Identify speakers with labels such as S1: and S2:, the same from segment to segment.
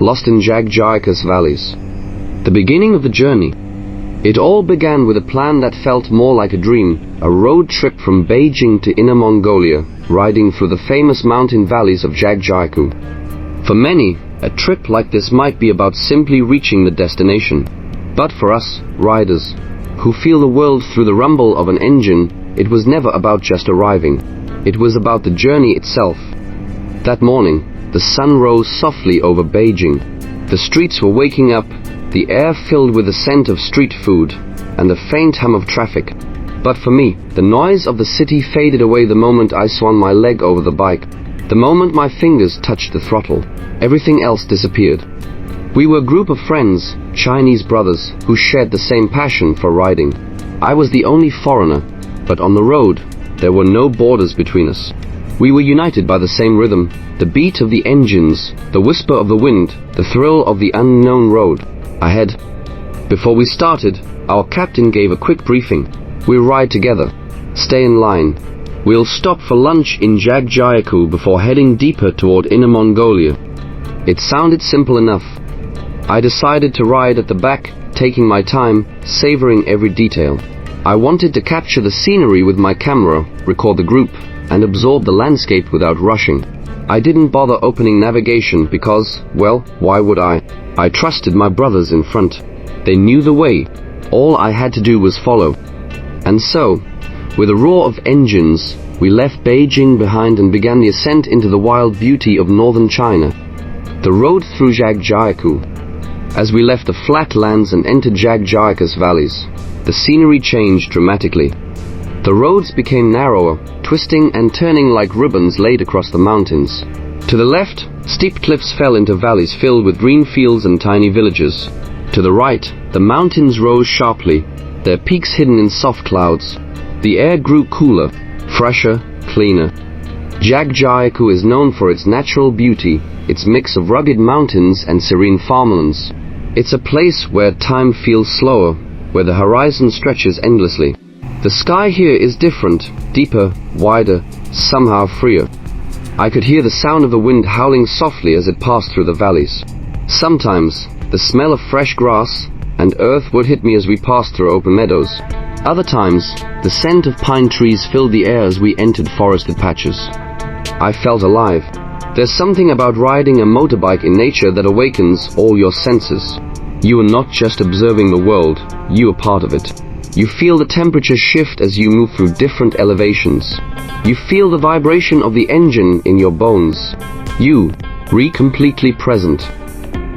S1: lost in Zhangjiakou's valleys. The beginning of the journey. It all began with a plan that felt more like a dream, a road trip from Beijing to Inner Mongolia, riding through the famous mountain valleys of Zhangjiakou. For many, a trip like this might be about simply reaching the destination. But for us, riders, who feel the world through the rumble of an engine, it was never about just arriving. It was about the journey itself. That morning, the sun rose softly over Beijing. The streets were waking up, the air filled with the scent of street food and the faint hum of traffic. But for me, the noise of the city faded away the moment I swung my leg over the bike. The moment my fingers touched the throttle, everything else disappeared. We were a group of friends, Chinese brothers, who shared the same passion for riding. I was the only foreigner, but on the road, there were no borders between us. We were united by the same rhythm, the beat of the engines, the whisper of the wind, the thrill of the unknown road ahead. Before we started, our captain gave a quick briefing. We'll ride together. Stay in line. We'll stop for lunch in Zhangjiakou before heading deeper toward Inner Mongolia. It sounded simple enough. I decided to ride at the back, taking my time, savoring every detail. I wanted to capture the scenery with my camera, record the group, and absorb the landscape without rushing. I didn't bother opening navigation because, well, why would I? I trusted my brothers in front. They knew the way. All I had to do was follow. And so, with a roar of engines, we left Beijing behind and began the ascent into the wild beauty of northern China. The road through Zhangjiakou. As we left the flat lands and entered Zhangjiakou's valleys, the scenery changed dramatically. The roads became narrower, twisting and turning like ribbons laid across the mountains. To the left, steep cliffs fell into valleys filled with green fields and tiny villages. To the right, the mountains rose sharply, their peaks hidden in soft clouds. The air grew cooler, fresher, cleaner. Zhangjiakou is known for its natural beauty, its mix of rugged mountains and serene farmlands. It's a place where time feels slower, where the horizon stretches endlessly. The sky here is different, deeper, wider, somehow freer. I could hear the sound of the wind howling softly as it passed through the valleys. Sometimes, the smell of fresh grass and earth would hit me as we passed through open meadows. Other times, the scent of pine trees filled the air as we entered forested patches. I felt alive. There's something about riding a motorbike in nature that awakens all your senses. You are not just observing the world, you are part of it. You feel the temperature shift as you move through different elevations. You feel the vibration of the engine in your bones. You, completely present.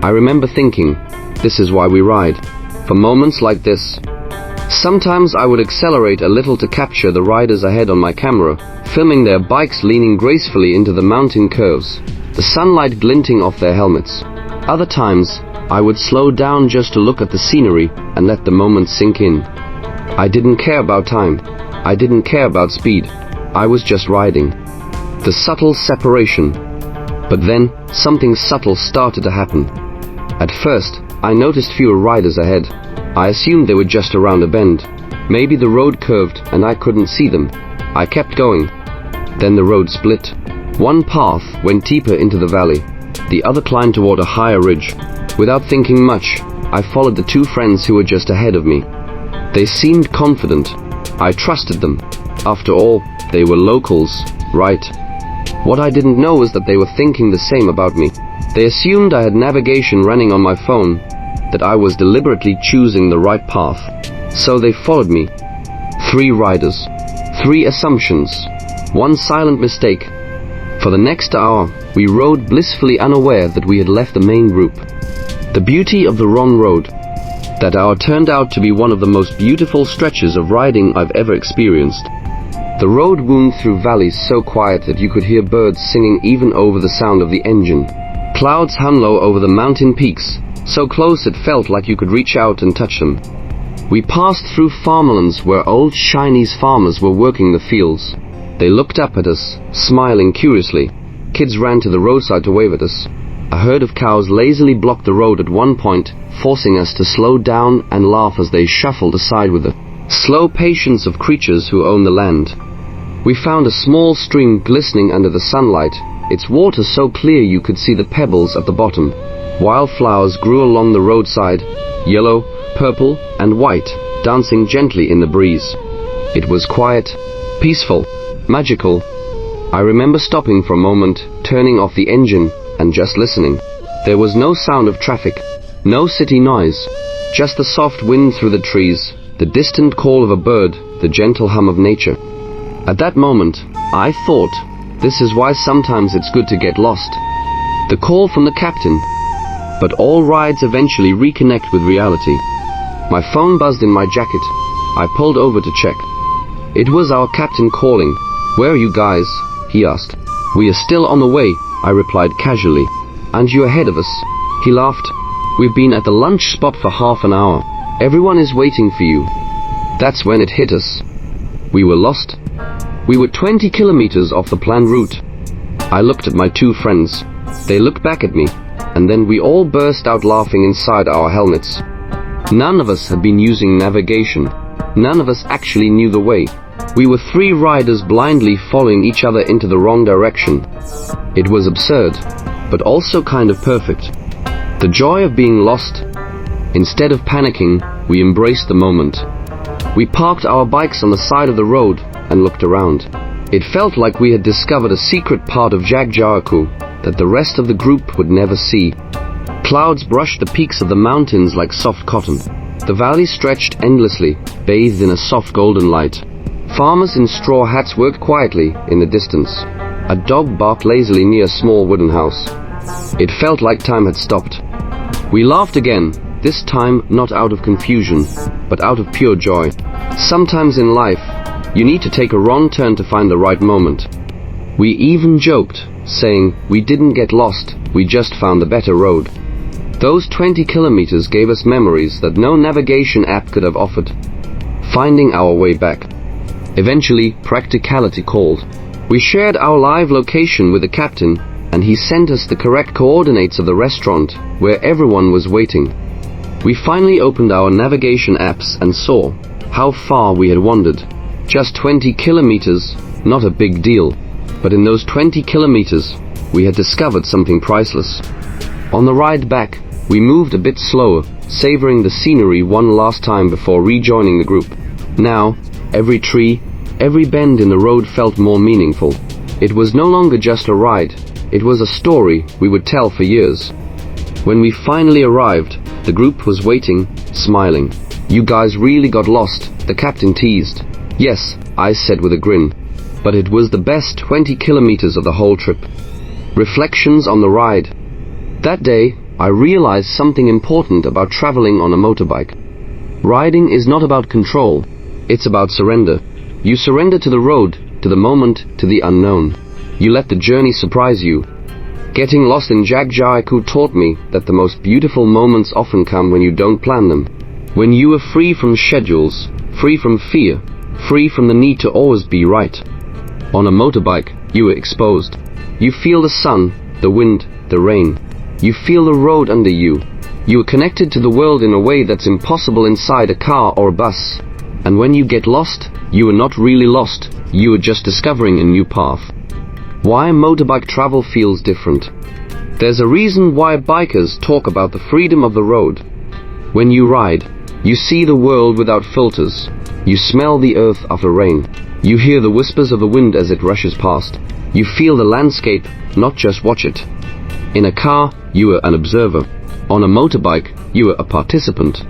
S1: I remember thinking, this is why we ride. For moments like this. Sometimes I would accelerate a little to capture the riders ahead on my camera, filming their bikes leaning gracefully into the mountain curves, the sunlight glinting off their helmets. Other times, I would slow down just to look at the scenery and let the moment sink in. I didn't care about time. I didn't care about speed. I was just riding. The subtle separation. But then, something subtle started to happen. At first, I noticed fewer riders ahead. I assumed they were just around a bend. Maybe the road curved and I couldn't see them. I kept going. Then the road split. One path went deeper into the valley. The other climbed toward a higher ridge. Without thinking much, I followed the two friends who were just ahead of me. They seemed confident. I trusted them. After all, they were locals, right? What I didn't know was that they were thinking the same about me. They assumed I had navigation running on my phone, that I was deliberately choosing the right path. So they followed me. 3 riders. 3 assumptions. 1 silent mistake. For the next hour, we rode blissfully unaware that we had left the main group. The beauty of the wrong road. That hour turned out to be one of the most beautiful stretches of riding I've ever experienced. The road wound through valleys so quiet that you could hear birds singing even over the sound of the engine. Clouds hung low over the mountain peaks, so close it felt like you could reach out and touch them. We passed through farmlands where old Chinese farmers were working the fields. They looked up at us, smiling curiously. Kids ran to the roadside to wave at us. A herd of cows lazily blocked the road at one point, forcing us to slow down and laugh as they shuffled aside with the slow patience of creatures who own the land. We found a small stream glistening under the sunlight, its water so clear you could see the pebbles at the bottom. Wildflowers grew along the roadside, yellow, purple, and white, dancing gently in the breeze. It was quiet, peaceful, magical. I remember stopping for a moment, turning off the engine, and just listening. There was no sound of traffic, no city noise, just the soft wind through the trees, the distant call of a bird, the gentle hum of nature. At that moment, I thought, this is why sometimes it's good to get lost. The call from the captain. But all rides eventually reconnect with reality. My phone buzzed in my jacket. I pulled over to check. It was our captain calling. "Where are you guys?" he asked. "We are still on the way," I replied casually. "And you ahead of us?" He laughed. "We've been at the lunch spot for half an hour. Everyone is waiting for you." That's when it hit us. We were lost. We were 20 kilometers off the planned route. I looked at my two friends. They looked back at me, and then we all burst out laughing inside our helmets. None of us had been using navigation. None of us actually knew the way. We were three riders blindly following each other into the wrong direction. It was absurd, but also kind of perfect. The joy of being lost. Instead of panicking, we embraced the moment. We parked our bikes on the side of the road and looked around. It felt like we had discovered a secret part of Zhangjiakou that the rest of the group would never see. Clouds brushed the peaks of the mountains like soft cotton. The valley stretched endlessly, bathed in a soft golden light. Farmers in straw hats worked quietly in the distance. A dog barked lazily near a small wooden house. It felt like time had stopped. We laughed again, this time not out of confusion, but out of pure joy. Sometimes in life, you need to take a wrong turn to find the right moment. We even joked, saying, we didn't get lost, we just found a better road. Those 20 kilometers gave us memories that no navigation app could have offered. Finding our way back. Eventually, practicality called. We shared our live location with the captain, and he sent us the correct coordinates of the restaurant, where everyone was waiting. We finally opened our navigation apps and saw how far we had wandered. Just 20 kilometers, not a big deal. But in those 20 kilometers, we had discovered something priceless. On the ride back, we moved a bit slower, savoring the scenery one last time before rejoining the group. Now, every tree, every bend in the road felt more meaningful. It was no longer just a ride, it was a story we would tell for years. When we finally arrived, the group was waiting, smiling. "You guys really got lost," the captain teased. "Yes," I said with a grin. But it was the best 20 kilometers of the whole trip. Reflections on the ride. That day, I realized something important about traveling on a motorbike. Riding is not about control, it's about surrender. You surrender to the road, to the moment, to the unknown. You let the journey surprise you. Getting lost in Zhangjiakou taught me that the most beautiful moments often come when you don't plan them. When you are free from schedules, free from fear, free from the need to always be right. On a motorbike, you are exposed. You feel the sun, the wind, the rain. You feel the road under you. You are connected to the world in a way that's impossible inside a car or a bus. And when you get lost, you are not really lost, you are just discovering a new path. Why motorbike travel feels different. There's a reason why bikers talk about the freedom of the road. When you ride, you see the world without filters. You smell the earth after rain. You hear the whispers of the wind as it rushes past. You feel the landscape, not just watch it. In a car, you are an observer. On a motorbike, you are a participant.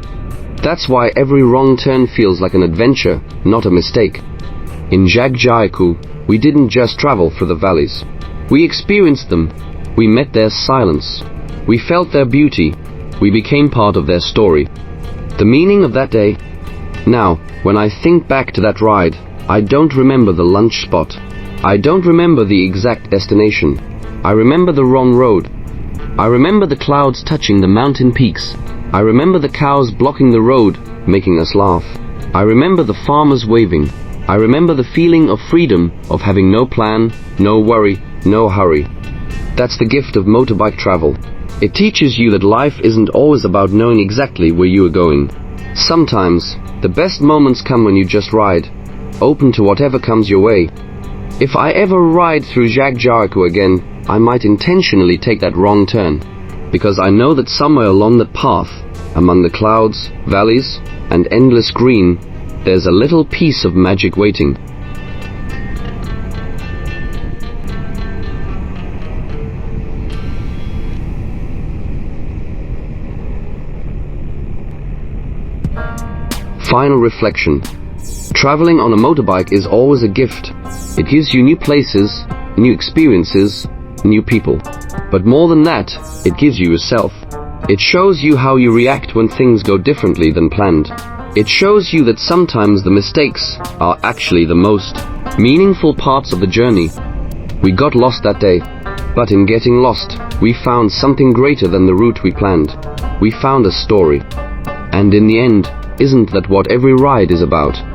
S1: That's why every wrong turn feels like an adventure, not a mistake. In Zhangjiakou, we didn't just travel through the valleys. We experienced them. We met their silence. We felt their beauty. We became part of their story. The meaning of that day? Now, when I think back to that ride, I don't remember the lunch spot. I don't remember the exact destination. I remember the wrong road. I remember the clouds touching the mountain peaks. I remember the cows blocking the road, making us laugh. I remember the farmers waving. I remember the feeling of freedom, of having no plan, no worry, no hurry. That's the gift of motorbike travel. It teaches you that life isn't always about knowing exactly where you are going. Sometimes, the best moments come when you just ride, open to whatever comes your way. If I ever ride through Zhangjiakou again, I might intentionally take that wrong turn, because I know that somewhere along that path, among the clouds, valleys, and endless green, there's a little piece of magic waiting. Final reflection. Traveling on a motorbike is always a gift. It gives you new places, new experiences, new people. But more than that, it gives you yourself. It shows you how you react when things go differently than planned. It shows you that sometimes the mistakes are actually the most meaningful parts of the journey. We got lost that day, but in getting lost, we found something greater than the route we planned. We found a story. And in the end, isn't that what every ride is about?